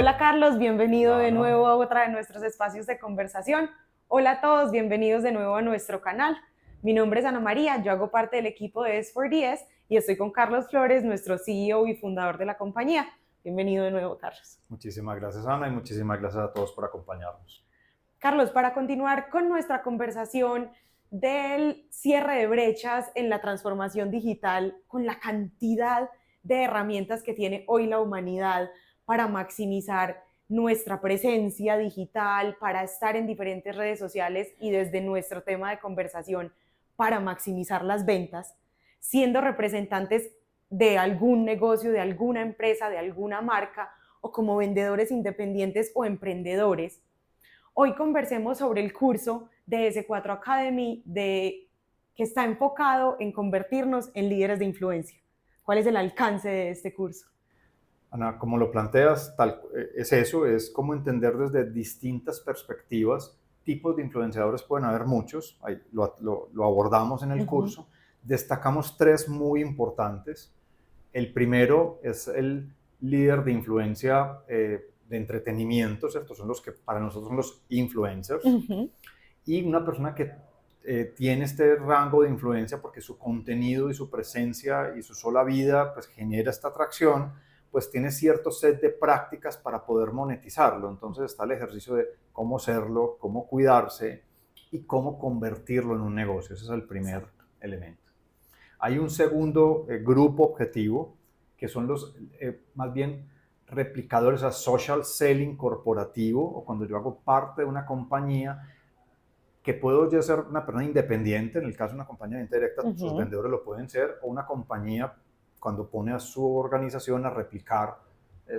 Hola Carlos, bienvenido No, de no. nuevo a otra de nuestros espacios de conversación. Hola a todos, bienvenidos de nuevo a nuestro canal. Mi nombre es Ana María, yo hago parte del equipo de S4DS y estoy con Carlos Flores, nuestro CEO y fundador de la compañía. Bienvenido de nuevo, Carlos. Muchísimas gracias, Ana, y muchísimas gracias a todos por acompañarnos. Carlos, para continuar con nuestra conversación del cierre de brechas en la transformación digital, con la cantidad de herramientas que tiene hoy la humanidad para maximizar nuestra presencia digital, para estar en diferentes redes sociales y desde nuestro tema de conversación, para maximizar las ventas, siendo representantes de algún negocio, de alguna empresa, de alguna marca o como vendedores independientes o emprendedores. Hoy conversemos sobre el curso de S4 Academy que está enfocado en convertirnos en líderes de influencia. ¿Cuál es el alcance de este curso? Ana, como lo planteas, es eso, es como entender desde distintas perspectivas. Tipos de influenciadores pueden haber muchos, lo abordamos en el curso. Destacamos tres muy importantes. El primero es el líder de influencia de entretenimiento, ¿cierto? Son los que para nosotros son los influencers. Y una persona que tiene este rango de influencia porque su contenido y su presencia y su sola vida pues genera esta atracción, pues tiene cierto set de prácticas para poder monetizarlo. Entonces está el ejercicio de cómo serlo, cómo cuidarse y cómo convertirlo en un negocio. Ese es el primer elemento. Hay un segundo grupo objetivo que son los más bien replicadores a social selling corporativo, o cuando yo hago parte de una compañía que puedo yo ser una persona independiente, en el caso de una compañía indirecta, sus vendedores lo pueden ser, o una compañía cuando pone a su organización a replicar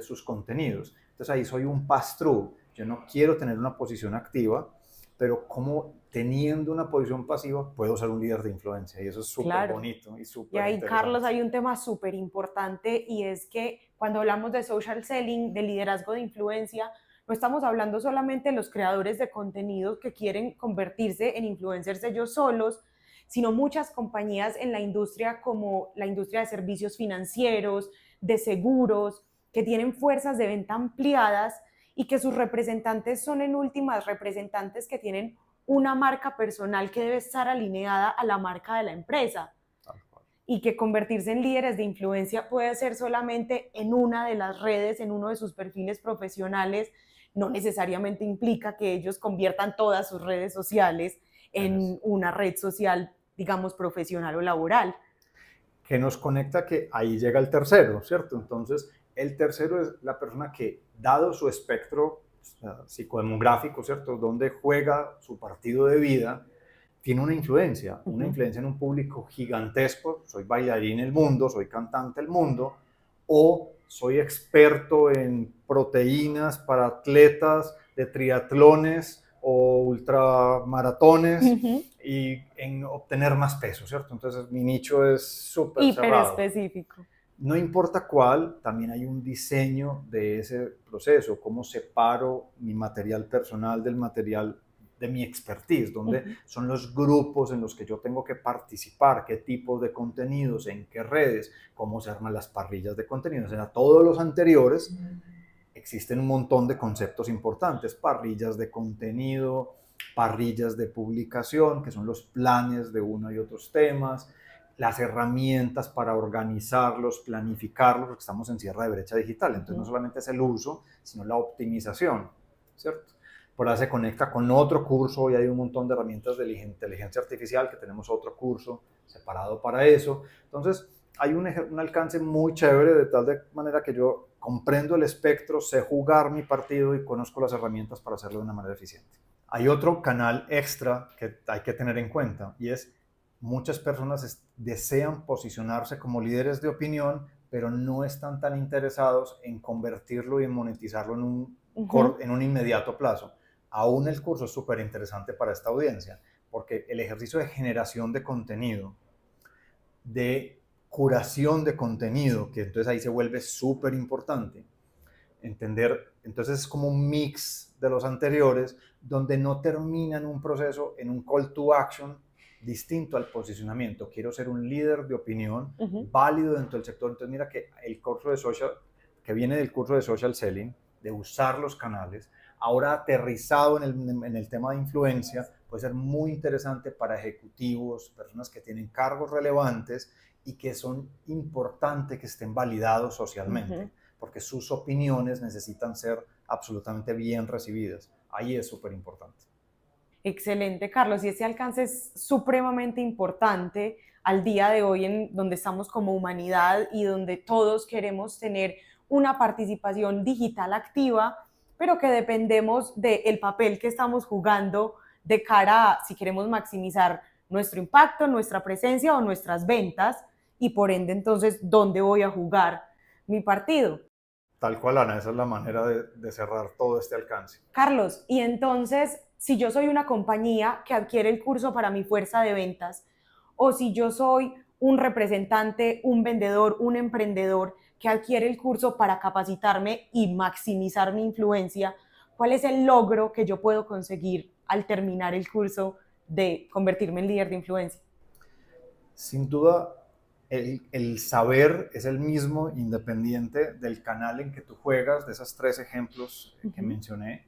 sus contenidos. Entonces ahí soy un pass-through. Yo no quiero tener una posición activa, pero como teniendo una posición pasiva puedo ser un líder de influencia, y eso es súper Claro. bonito y Y súper ahí, Carlos, interesante. hay un tema súper importante y es que cuando hablamos de social selling, de liderazgo de influencia, no estamos hablando solamente de los creadores de contenidos que quieren convertirse en influencers ellos solos, sino muchas compañías en la industria como la industria de servicios financieros, de seguros, que tienen fuerzas de venta ampliadas y que sus representantes son en últimas representantes que tienen una marca personal que debe estar alineada a la marca de la empresa y que convertirse en líderes de influencia puede ser solamente en una de las redes, en uno de sus perfiles profesionales, no necesariamente implica que ellos conviertan todas sus redes sociales en una red social, digamos, profesional o laboral. Que nos conecta que ahí llega el tercero, ¿cierto? Entonces, el tercero es la persona que, dado su espectro psicodemográfico, ¿cierto? Donde juega su partido de vida, tiene una influencia en un público gigantesco. Soy bailarín en el mundo, soy cantante en el mundo, o soy experto en proteínas para atletas de triatlones o ultramaratones y en obtener más peso, ¿cierto? Entonces mi nicho es súper Hiper cerrado. específico. No importa cuál, también hay un diseño de ese proceso, cómo separo mi material personal del material de mi expertise, donde son los grupos en los que yo tengo que participar, qué tipos de contenidos, en qué redes, cómo se arman las parrillas de contenidos. En todos los anteriores existen un montón de conceptos importantes, parrillas de contenido, parrillas de publicación, que son los planes de uno y otros temas, las herramientas para organizarlos, planificarlos, porque estamos en cierre de brecha digital. Entonces no solamente es el uso, sino la optimización, ¿cierto? Por ahí se conecta con otro curso y hay un montón de herramientas de inteligencia artificial, que tenemos otro curso separado para eso. Entonces hay un alcance muy chévere, de tal de manera que yo comprendo el espectro, sé jugar mi partido y conozco las herramientas para hacerlo de una manera eficiente. Hay otro canal extra que hay que tener en cuenta, y es muchas personas desean posicionarse como líderes de opinión, pero no están tan interesados en convertirlo y en monetizarlo en un inmediato plazo. Aún el curso es súper interesante para esta audiencia, porque el ejercicio de generación de contenido, de curación de contenido, que entonces ahí se vuelve súper importante. Entender, entonces es como un mix de los anteriores, donde no termina en un proceso, en un call to action distinto al posicionamiento. Quiero ser un líder de opinión válido dentro del sector. Entonces mira que el curso de social, que viene del curso de social selling, de usar los canales. Ahora aterrizado en el tema de influencia, puede ser muy interesante para ejecutivos, personas que tienen cargos relevantes y que son importantes que estén validados socialmente, porque sus opiniones necesitan ser absolutamente bien recibidas. Ahí es súper importante. Excelente, Carlos. Y ese alcance es supremamente importante al día de hoy, en donde estamos como humanidad y donde todos queremos tener una participación digital activa, pero que dependemos del papel que estamos jugando de cara a si queremos maximizar nuestro impacto, nuestra presencia o nuestras ventas, y por ende entonces dónde voy a jugar mi partido. Tal cual, Ana, esa es la manera de cerrar todo este alcance. Carlos, y entonces, si yo soy una compañía que adquiere el curso para mi fuerza de ventas, o si yo soy un representante, un vendedor, un emprendedor que adquiere el curso para capacitarme y maximizar mi influencia, ¿cuál es el logro que yo puedo conseguir al terminar el curso de convertirme en líder de influencia? Sin duda, el saber es el mismo independiente del canal en que tú juegas, de esos tres ejemplos que mencioné,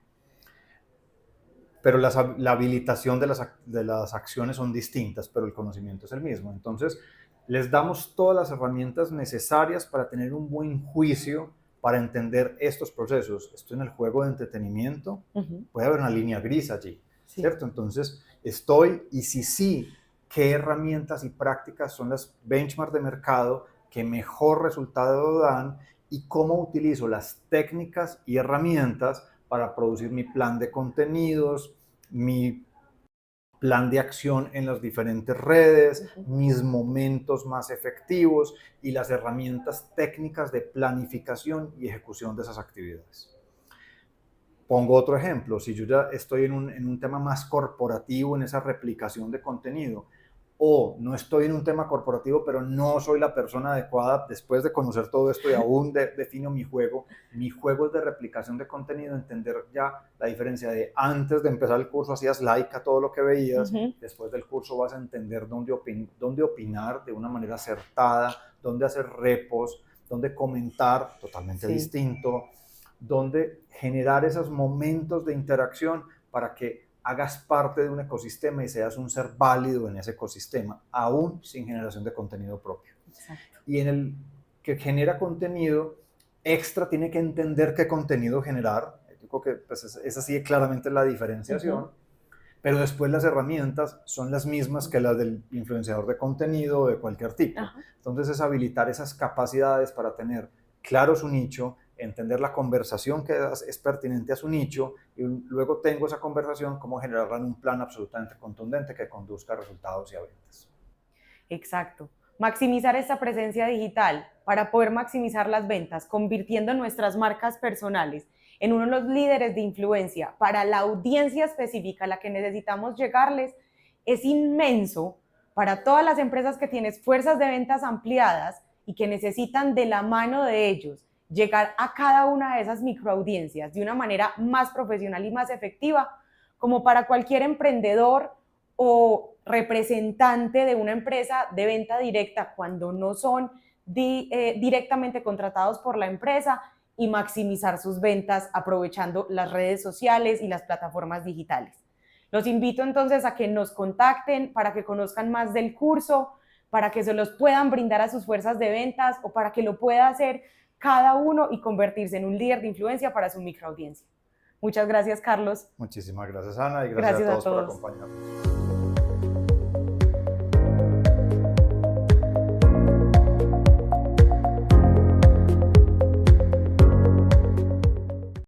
pero la habilitación de las acciones son distintas, pero el conocimiento es el mismo. Entonces, les damos todas las herramientas necesarias para tener un buen juicio, para entender estos procesos. Estoy en el juego de entretenimiento, puede haber una línea gris allí, Sí. ¿cierto? Entonces, estoy, y si sí, qué herramientas y prácticas son las benchmarks de mercado que mejor resultado dan y cómo utilizo las técnicas y herramientas para producir mi plan de contenidos, mi plan de acción en las diferentes redes, mis momentos más efectivos y las herramientas técnicas de planificación y ejecución de esas actividades. Pongo otro ejemplo, si yo ya estoy en un tema más corporativo, en esa replicación de contenido, o no estoy en un tema corporativo, pero no soy la persona adecuada, después de conocer todo esto y aún defino mi juego es de replicación de contenido, entender ya la diferencia de antes de empezar el curso hacías like a todo lo que veías, después del curso vas a entender dónde opinar de una manera acertada, dónde hacer repos, dónde comentar totalmente distinto, dónde generar esos momentos de interacción para que hagas parte de un ecosistema y seas un ser válido en ese ecosistema, aún sin generación de contenido propio. Exacto. Y en el que genera contenido extra tiene que entender qué contenido generar. Yo creo que pues, esa sí es claramente la diferenciación, pero después las herramientas son las mismas que las del influenciador de contenido o de cualquier tipo. Entonces es habilitar esas capacidades para tener claro su nicho, entender la conversación que es pertinente a su nicho y luego tengo esa conversación, cómo generarla en un plan absolutamente contundente que conduzca a resultados y a ventas. Exacto. Maximizar esta presencia digital para poder maximizar las ventas, convirtiendo nuestras marcas personales en uno de los líderes de influencia para la audiencia específica a la que necesitamos llegarles, es inmenso para todas las empresas que tienen fuerzas de ventas ampliadas y que necesitan de la mano de ellos llegar a cada una de esas microaudiencias de una manera más profesional y más efectiva, como para cualquier emprendedor o representante de una empresa de venta directa cuando no son directamente contratados por la empresa y maximizar sus ventas aprovechando las redes sociales y las plataformas digitales. Los invito entonces a que nos contacten para que conozcan más del curso, para que se los puedan brindar a sus fuerzas de ventas o para que lo pueda hacer cada uno y convertirse en un líder de influencia para su microaudiencia. Muchas gracias, Carlos. Muchísimas gracias, Ana, y gracias a todos por acompañarnos.